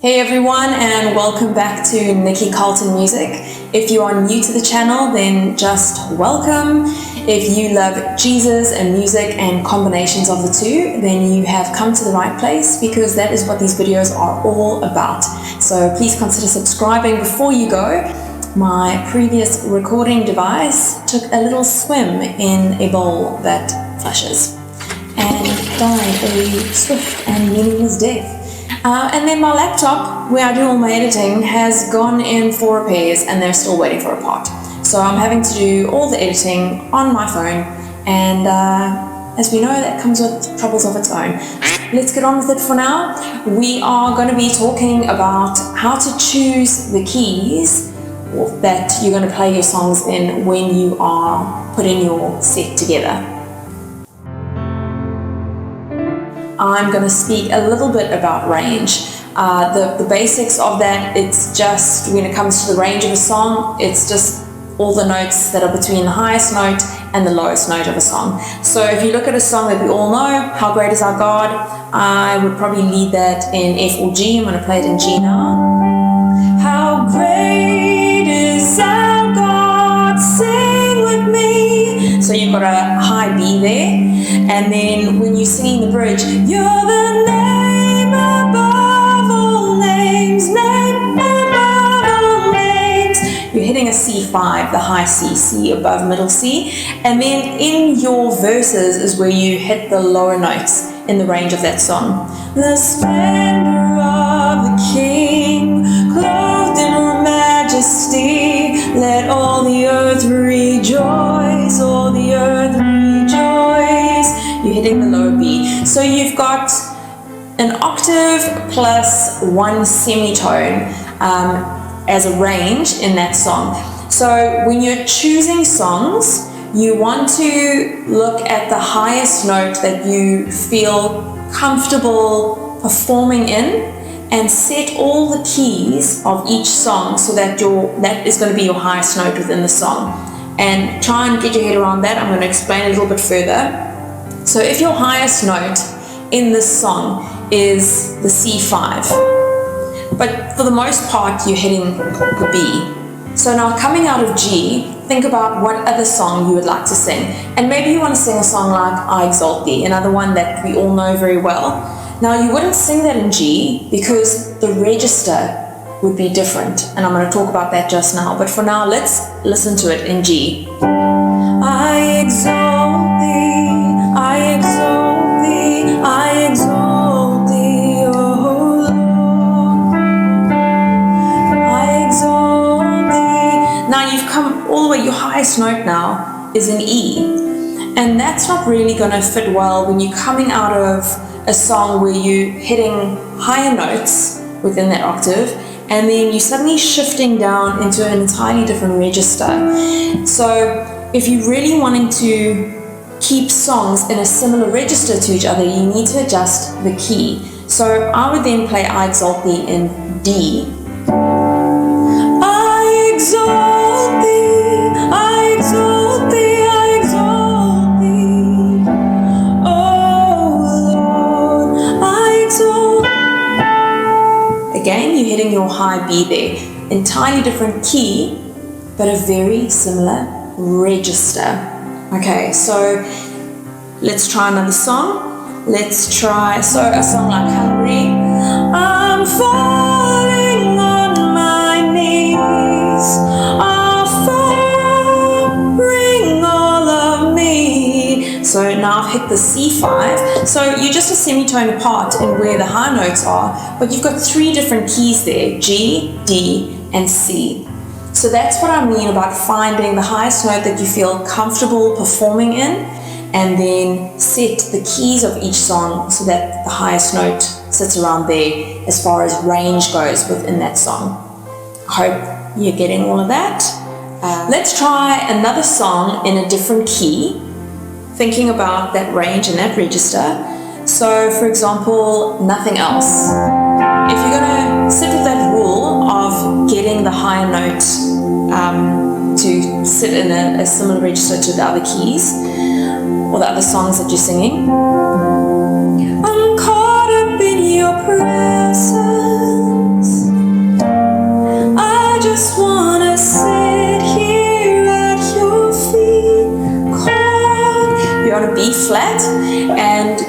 Hey everyone, and welcome back to Nikki Carlton Music. If you are new to the channel, then just welcome. If you love Jesus and music and combinations of the two, then you have come to the right place, because that is what these videos are all about. So please consider subscribing before you go. My previous recording device took a little swim in a bowl that flushes and died a swift and meaningless death. And then my laptop, where I do all my editing, has gone in for repairs and they're still waiting for a part. So I'm having to do all the editing on my phone, and as we know, that comes with troubles of its own. Let's get on with it for now. We are going to be talking about how to choose the keys that you're going to play your songs in when you are putting your set together. I'm going to speak a little bit about range. The basics of that, it's just when it comes to the range of a song, it's just all the notes that are between the highest note and the lowest note of a song. So if you look at a song that we all know, How Great Is Our God, I would probably lead that in F or G. I'm going to play it in G now. How great is our God, sing with me. So you've got a high B there. And then when you're singing the bridge, you're the name above all names, name above all names. You're hitting a C5, the high C, C above middle C. And then in your verses is where you hit the lower notes in the range of that song. The splendor of the King, clothed in her majesty, let all the earth rejoice, all the earth rejoice. You're hitting the low B. So you've got an octave plus one semitone as a range in that song. So when you're choosing songs, you want to look at the highest note that you feel comfortable performing in, and set all the keys of each song so that that is going to be your highest note within the song. And try and get your head around that. I'm going to explain a little bit further. So if your highest note in this song is the C5, but for the most part you're hitting the B. So now coming out of G, think about what other song you would like to sing. And maybe you want to sing a song like I Exalt Thee, another one that we all know very well. Now you wouldn't sing that in G because the register would be different. And I'm going to talk about that just now. But for now, let's listen to it in G. I exalt thee, I exalt thee, I exalt thee, oh Lord. I exalt thee. Now you've come all the way, your highest note now is in E. And that's not really going to fit well when you're coming out of a song where you're hitting higher notes within that octave, and then you're suddenly shifting down into an entirely different register. So if you're really wanting to keep songs in a similar register to each other, you need to adjust the key. So I would then play I Exalt Thee in D. I exalt thee, I exalt thee, I exalt thee, oh Lord, I exalt. Again, you're hitting your high B there. Entirely different key, but a very similar register. Okay, so let's try another song. Let's try a song like Hungry. I'm falling on my knees. Oh, bring all of me. So now I've hit the C5. So you're just a semitone apart in where the high notes are, but you've got three different keys there, G, D, and C. So that's what I mean about finding the highest note that you feel comfortable performing in, and then set the keys of each song so that the highest note sits around there as far as range goes within that song. I hope you're getting all of that. Let's try another song in a different key, thinking about that range and that register. So for example, Nothing Else. If you're going to sit with that rule of getting the higher note to sit in a similar register to the other keys or the other songs that you're singing, I'm caught up in your presence.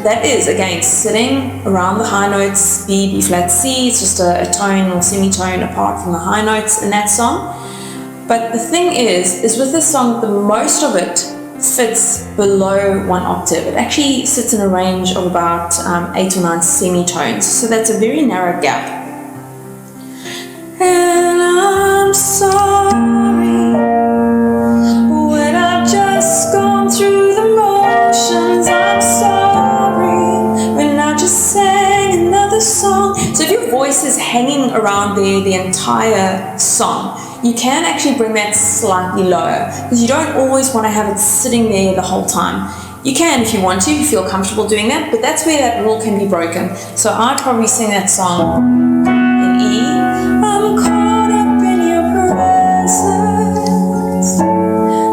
that is, again, sitting around the high notes, B, B flat, C. It's just a tone or semitone apart from the high notes in that song. But the thing is with this song, the most of it fits below 1 octave. It actually sits in a range of about 8 or 9 semitones. So that's a very narrow gap. And I'm sorry when I've just gone through the motions. I'm sorry when I just sang another song. So if your voice is hanging around there the entire song, you can actually bring that slightly lower, because you don't always want to have it sitting there the whole time. You can if you want to, if you feel comfortable doing that, but that's where that rule can be broken. So I'd probably sing that song in E. I'm caught up in your presence.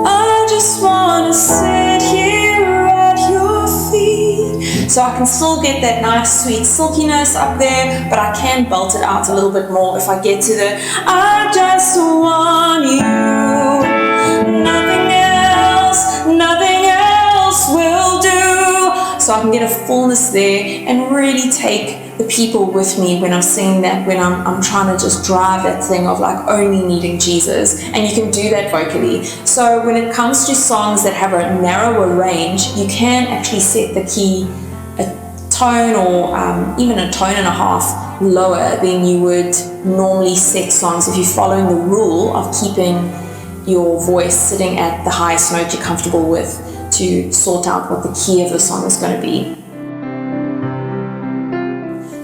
I just want to sit here at your feet. So I can still get that nice sweet silkiness up there, but I can belt it out a little bit more if I get to the I just want you, nothing else will do. So I can get a fullness there and really take the people with me when I'm singing that, when I'm trying to just drive that thing of like only needing Jesus. And you can do that vocally. So when it comes to songs that have a narrower range, you can actually set the key a tone or even a tone and a half lower than you would normally set songs if you're following the rule of keeping your voice sitting at the highest note you're comfortable with to sort out what the key of the song is going to be.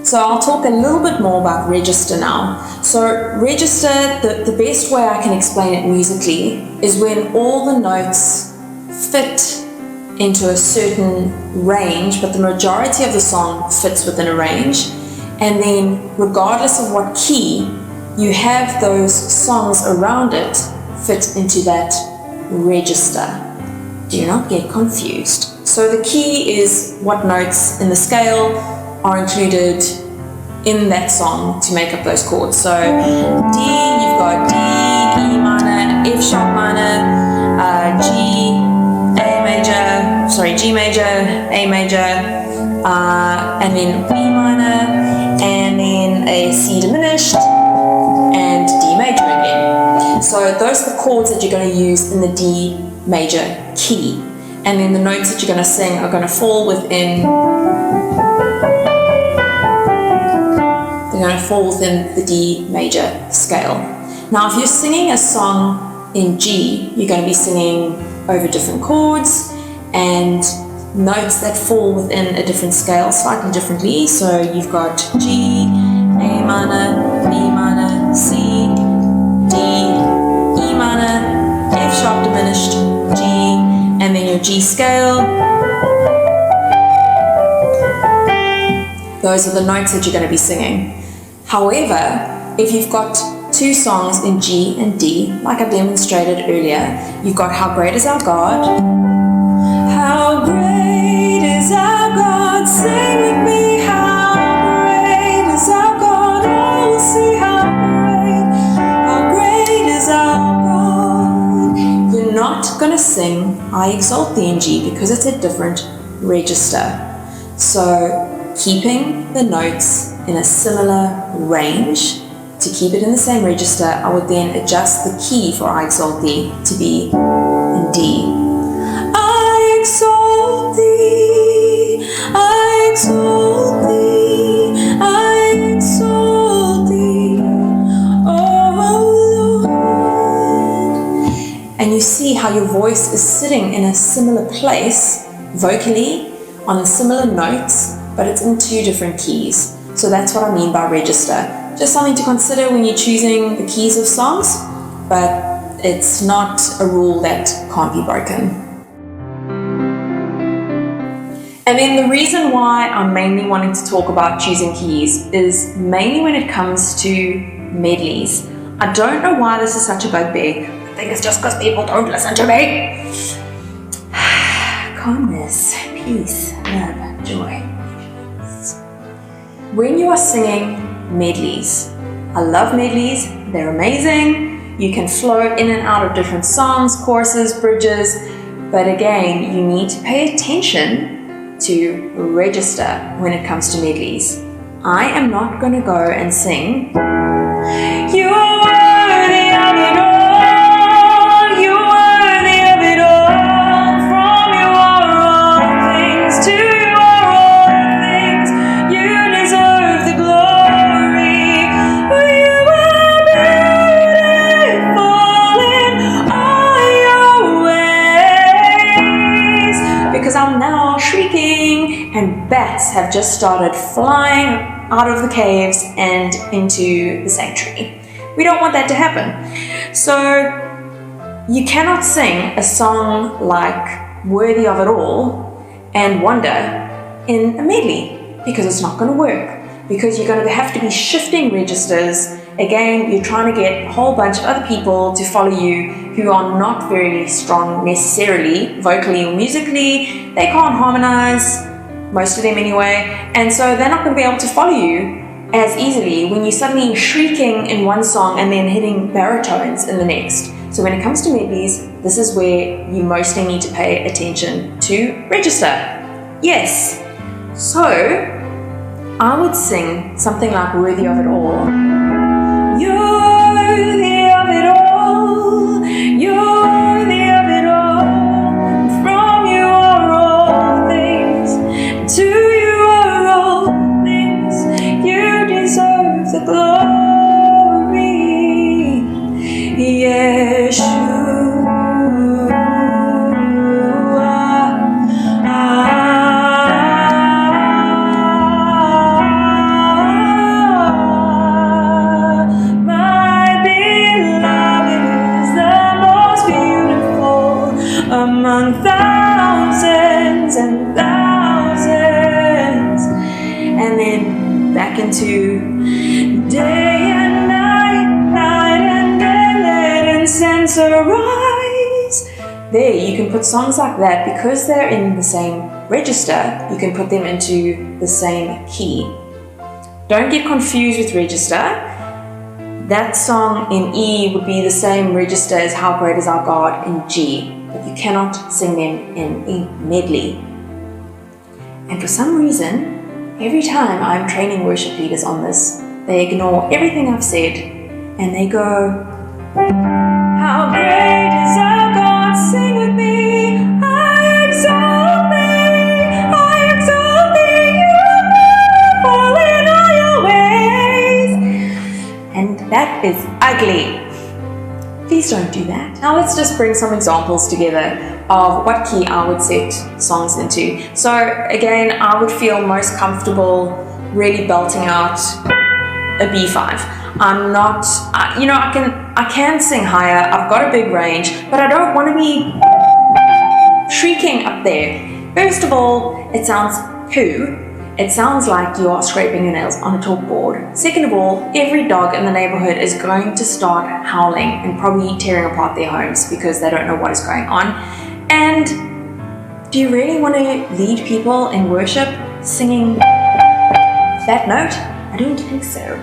So I'll talk a little bit more about register now. So register, the best way I can explain it musically is when all the notes fit into a certain range, but the majority of the song fits within a range. And then regardless of what key, you have those songs around it fit into that register. Do not get confused. So the key is what notes in the scale are included in that song to make up those chords. So D, you've got D, E minor, F sharp minor, G major, A major, and then B minor, and then a C diminished, and D major again. So those are the chords that you're going to use in the D major key. And then the notes that you're going to sing are going to fall within the D major scale. Now if you're singing a song in G, you're going to be singing over different chords and notes that fall within a different scale slightly differently. So you've got G, A minor, B minor, C, D, E minor, F sharp diminished, G, and then your G scale. Those are the notes that you're going to be singing. However, if you've got two songs in G and D, like I demonstrated earlier, you've got How Great Is Our God. How great is our God, sing with me. How great is our God, oh, we'll see how great is our God. You're not going to sing I Exalt Thee in G because it's a different register. So keeping the notes in a similar range, to keep it in the same register, I would then adjust the key for I Exalt Thee to be in D. I exalt Thee, I exalt Thee, I exalt Thee, oh Lord. And you see how your voice is sitting in a similar place, vocally, on similar notes, but it's in two different keys. So that's what I mean by register. Just something to consider when you're choosing the keys of songs, but it's not a rule that can't be broken. And then the reason why I'm mainly wanting to talk about choosing keys is mainly when it comes to medleys. I don't know why this is such a bugbear. I think it's just because people don't listen to me. Calmness, peace, love, joy. When you are singing medleys, I love medleys, they're amazing. You can flow in and out of different songs, choruses, bridges, but again, you need to pay attention to register when it comes to medleys. I am not going to go and sing, "You are worthy of it all, you are worthy of it all, from you are all things, to you are all things, you deserve the glory, for you are beautiful in all your ways," because I'm now shrieking and bats have just started flying out of the caves and into the sanctuary. We don't want that to happen. So you cannot sing a song like "Worthy of It All" and "Wonder" in a medley, because it's not going to work, because you're going to have to be shifting registers. Again, you're trying to get a whole bunch of other people to follow you who are not very strong necessarily, vocally or musically. They can't harmonize, most of them anyway, and so they're not going to be able to follow you as easily when you're suddenly shrieking in one song and then hitting baritones in the next. So when it comes to medleys, this is where you mostly need to pay attention to register. Yes, so I would sing something like "Worthy of It All." You're worthy of it all, you're worthy of it all, from you are all things, to you are all things, you deserve the glory, Yeshua. Among thousands and thousands, and then back into day and night, night and day, let incense arise. There, you can put songs like that because they're in the same register. You can put them into the same key. Don't get confused with register. That song in E would be the same register as "How Great Is Our God" in G. But you cannot sing them in a medley. And for some reason, every time I'm training worship leaders on this, they ignore everything I've said and they go, "How great is our God, sing with me, I exalt thee, you are beautiful in all your ways." And that is ugly. Please don't do that. Now let's just bring some examples together of what key I would set songs into. So again, I would feel most comfortable really belting out a B5. I'm not, I can sing higher, I've got a big range, but I don't want to be shrieking up there. First of all, it sounds poo. It sounds like you are scraping your nails on a chalkboard. Second of all, every dog in the neighborhood is going to start howling and probably tearing apart their homes because they don't know what is going on. And do you really want to lead people in worship singing that note? I don't think so.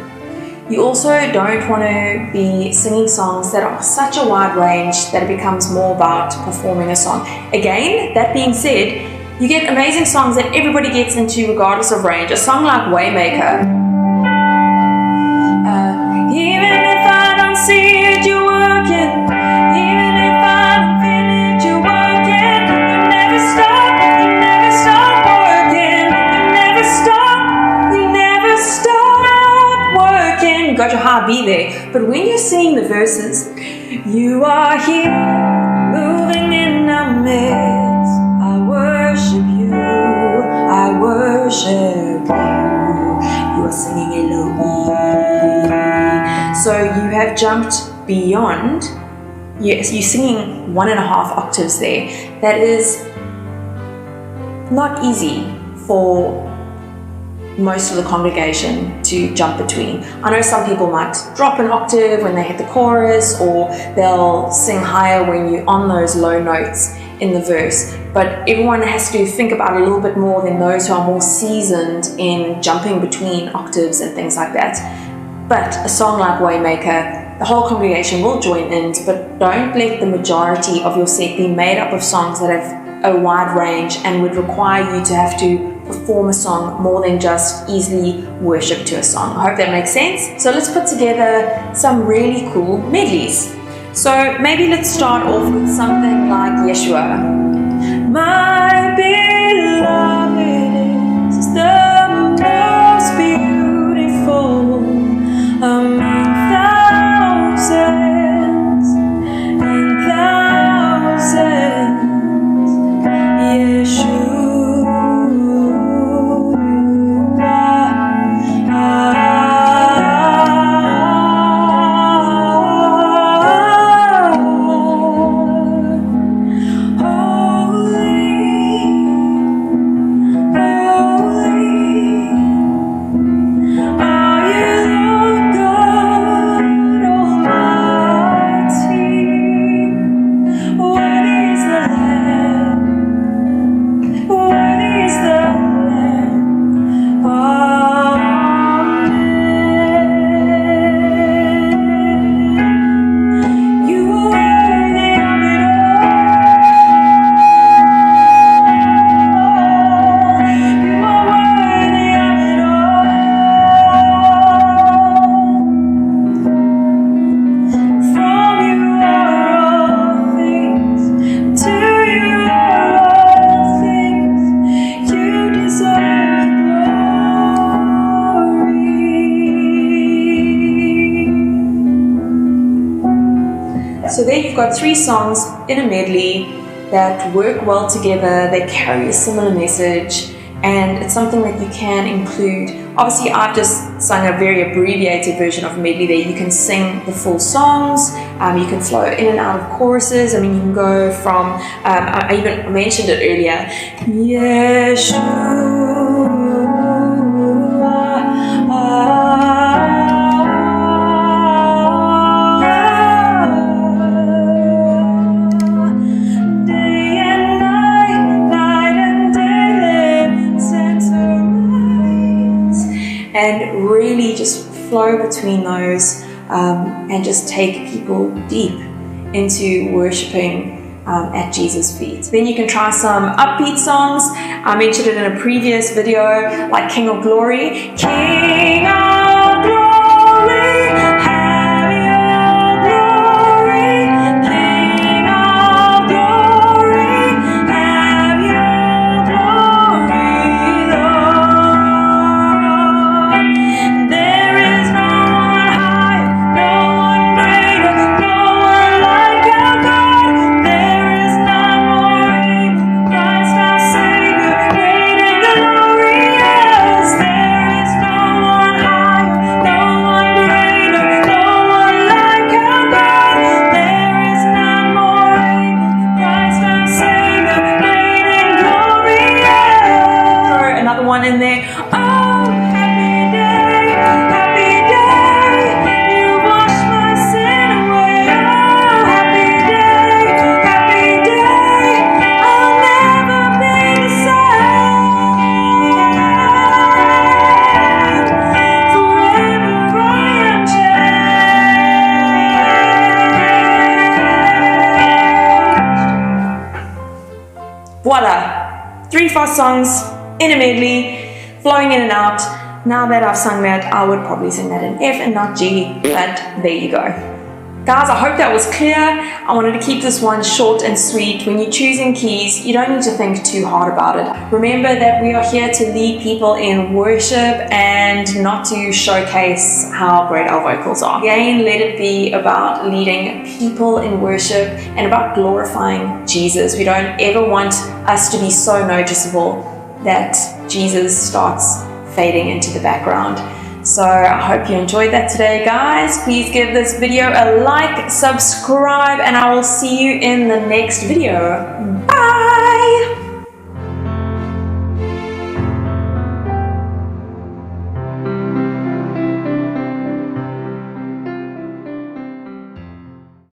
You also don't want to be singing songs that are such a wide range that it becomes more about performing a song. Again, that being said, you get amazing songs that everybody gets into regardless of range. A song like Waymaker. Even if I don't see it, you're working. Even if I don't feel it, you're working. You never stop working. You never stop working. You got your heart beat there. But when you're singing the verses, you are here, moving in our midst. I worship you. You are singing Elohim. So you have jumped beyond. Yes, you're singing 1.5 octaves there. That is not easy for most of the congregation to jump between. I know some people might drop an octave when they hit the chorus, or they'll sing higher when you're on those low notes in the verse, but everyone has to think about it a little bit more than those who are more seasoned in jumping between octaves and things like that. But a song like Waymaker, the whole congregation will join in, but don't let the majority of your set be made up of songs that have a wide range and would require you to have to perform a song more than just easily worship to a song. I hope that makes sense. So let's put together some really cool medleys. So maybe let's start off with something like Yeshua. My beloved is the most beautiful among thousands and thousands. Yeshua. So there you've got 3 songs in a medley that work well together, they carry a similar message, and it's something that you can include. Obviously, I've just sung a very abbreviated version of a medley there. You can sing the full songs, you can flow in and out of choruses. I mean, you can go from, I even mentioned it earlier, Yeshua. And really just flow between those and just take people deep into worshiping at Jesus' feet. Then you can try some upbeat songs. I mentioned it in a previous video, like King of Glory. King of Glory, have your glory. King of Glory, have your glory, Lord. There is no one higher, no one greater, no one like our God. There is none more able, Christ our Savior, great and glorious. There is no one higher, no one greater, no one like our God. There is none more able, Christ our Savior, great and glorious. Throw another one in there. Oh, happy day, you wash my sin away. Oh, happy day, I'll never be the same. Forever I am changed. Voila! 3 fast songs in a medley, flowing in and out. Now that I've sung that, I would probably sing that in F and not G, but there you go. Guys, I hope that was clear. I wanted to keep this one short and sweet. When you're choosing keys, you don't need to think too hard about it. Remember that we are here to lead people in worship and not to showcase how great our vocals are. Again, let it be about leading people in worship and about glorifying Jesus. We don't ever want us to be so noticeable that Jesus starts fading into the background. So I hope you enjoyed that today, guys. Please give this video a like, subscribe, and I will see you in the next video. Bye!